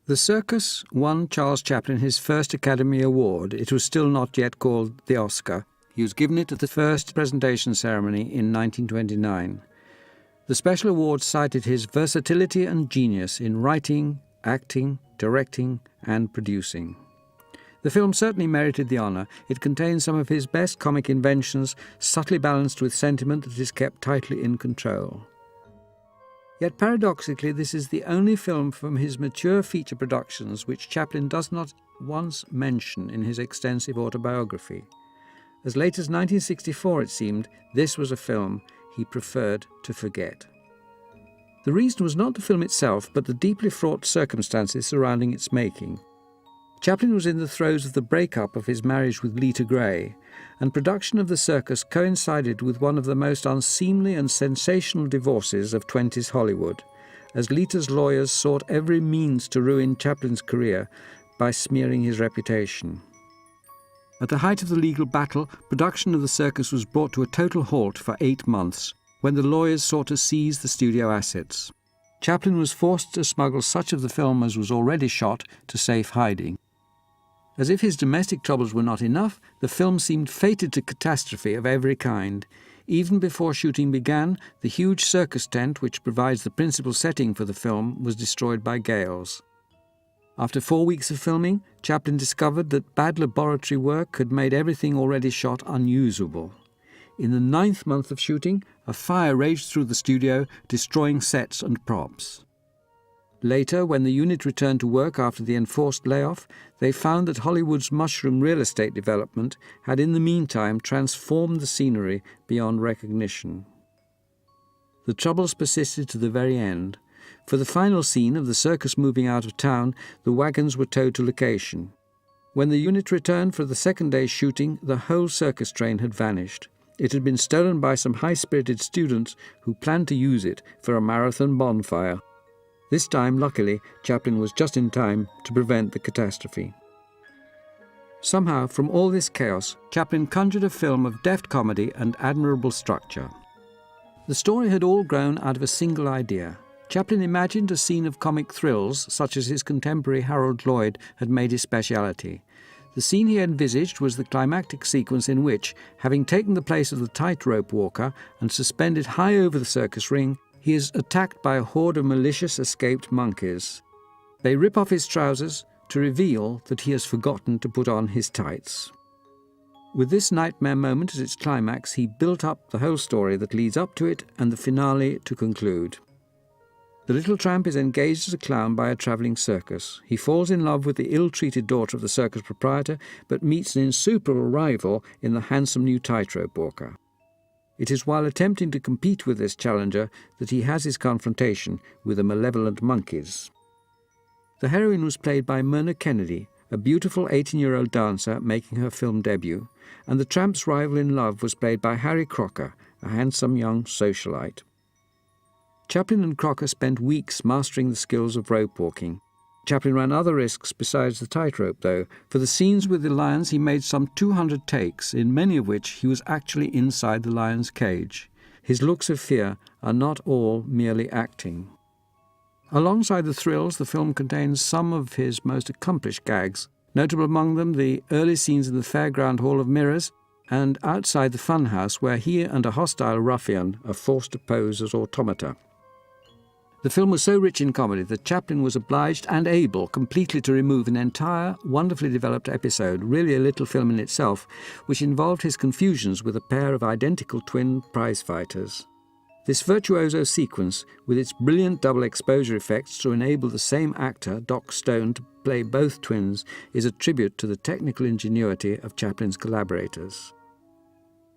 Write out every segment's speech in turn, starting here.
The circus won Charles Chaplin his first Academy Award. It was still not yet called the Oscar. He was given it at the first presentation ceremony in 1929. The special award cited his versatility and genius in writing, acting, directing, and producing. The film certainly merited the honour. It contains some of his best comic inventions, subtly balanced with sentiment that is kept tightly in control. Yet paradoxically, this is the only film from his mature feature productions which Chaplin does not once mention in his extensive autobiography. As late as 1964, it seemed, this was a film he preferred to forget. The reason was not the film itself, but the deeply fraught circumstances surrounding its making. Chaplin was in the throes of the breakup of his marriage with Lita Grey, and production of the circus coincided with one of the most unseemly and sensational divorces of 20s Hollywood, as Lita's lawyers sought every means to ruin Chaplin's career by smearing his reputation. At the height of the legal battle, production of the circus was brought to a total halt for 8 months, when the lawyers sought to seize the studio assets. Chaplin was forced to smuggle such of the film as was already shot to safe hiding. As if his domestic troubles were not enough, the film seemed fated to catastrophe of every kind. Even before shooting began, the huge circus tent, which provides the principal setting for the film, was destroyed by gales. After 4 weeks of filming, Chaplin discovered that bad laboratory work had made everything already shot unusable. In the 9th month of shooting, a fire raged through the studio, destroying sets and props. Later, when the unit returned to work after the enforced layoff, they found that Hollywood's mushroom real estate development had in the meantime transformed the scenery beyond recognition. The troubles persisted to the very end. For the final scene of the circus moving out of town, the wagons were towed to location. When the unit returned for the second day's shooting, the whole circus train had vanished. It had been stolen by some high-spirited students who planned to use it for a marathon bonfire. This time, luckily, Chaplin was just in time to prevent the catastrophe. Somehow, from all this chaos, Chaplin conjured a film of deft comedy and admirable structure. The story had all grown out of a single idea. Chaplin imagined a scene of comic thrills, such as his contemporary Harold Lloyd had made his speciality. The scene he envisaged was the climactic sequence in which, having taken the place of the tightrope walker and suspended high over the circus ring, he is attacked by a horde of malicious escaped monkeys. They rip off his trousers to reveal that he has forgotten to put on his tights. With this nightmare moment as its climax, he built up the whole story that leads up to it and the finale to conclude. The little tramp is engaged as a clown by a travelling circus. He falls in love with the ill-treated daughter of the circus proprietor, but meets an insuperable rival in the handsome new tightrope walker. It is while attempting to compete with this challenger that he has his confrontation with the malevolent monkeys. The heroine was played by Myrna Kennedy, a beautiful 18-year-old dancer making her film debut, and the tramp's rival in love was played by Harry Crocker, a handsome young socialite. Chaplin and Crocker spent weeks mastering the skills of rope walking. Chaplin ran other risks besides the tightrope, though. For the scenes with the lions, he made some 200 takes, in many of which he was actually inside the lion's cage. His looks of fear are not all merely acting. Alongside the thrills, the film contains some of his most accomplished gags, notable among them the early scenes in the Fairground Hall of Mirrors and outside the funhouse where he and a hostile ruffian are forced to pose as automata. The film was so rich in comedy that Chaplin was obliged and able completely to remove an entire, wonderfully developed episode, really a little film in itself, which involved his confusions with a pair of identical twin prize-fighters. This virtuoso sequence, with its brilliant double exposure effects to enable the same actor, Doc Stone, to play both twins, is a tribute to the technical ingenuity of Chaplin's collaborators.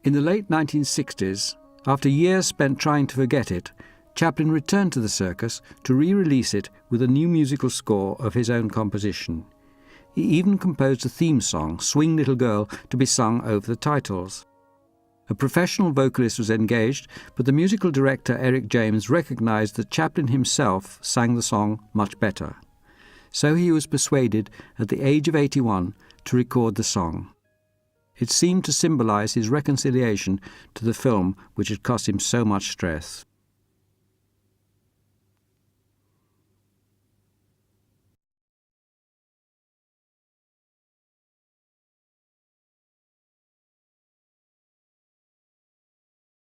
In the late 1960s, after years spent trying to forget it, Chaplin returned to the circus to re-release it with a new musical score of his own composition. He even composed a theme song, Swing Little Girl, to be sung over the titles. A professional vocalist was engaged, but the musical director Eric James recognized that Chaplin himself sang the song much better. So he was persuaded, at the age of 81, to record the song. It seemed to symbolize his reconciliation to the film which had cost him so much stress.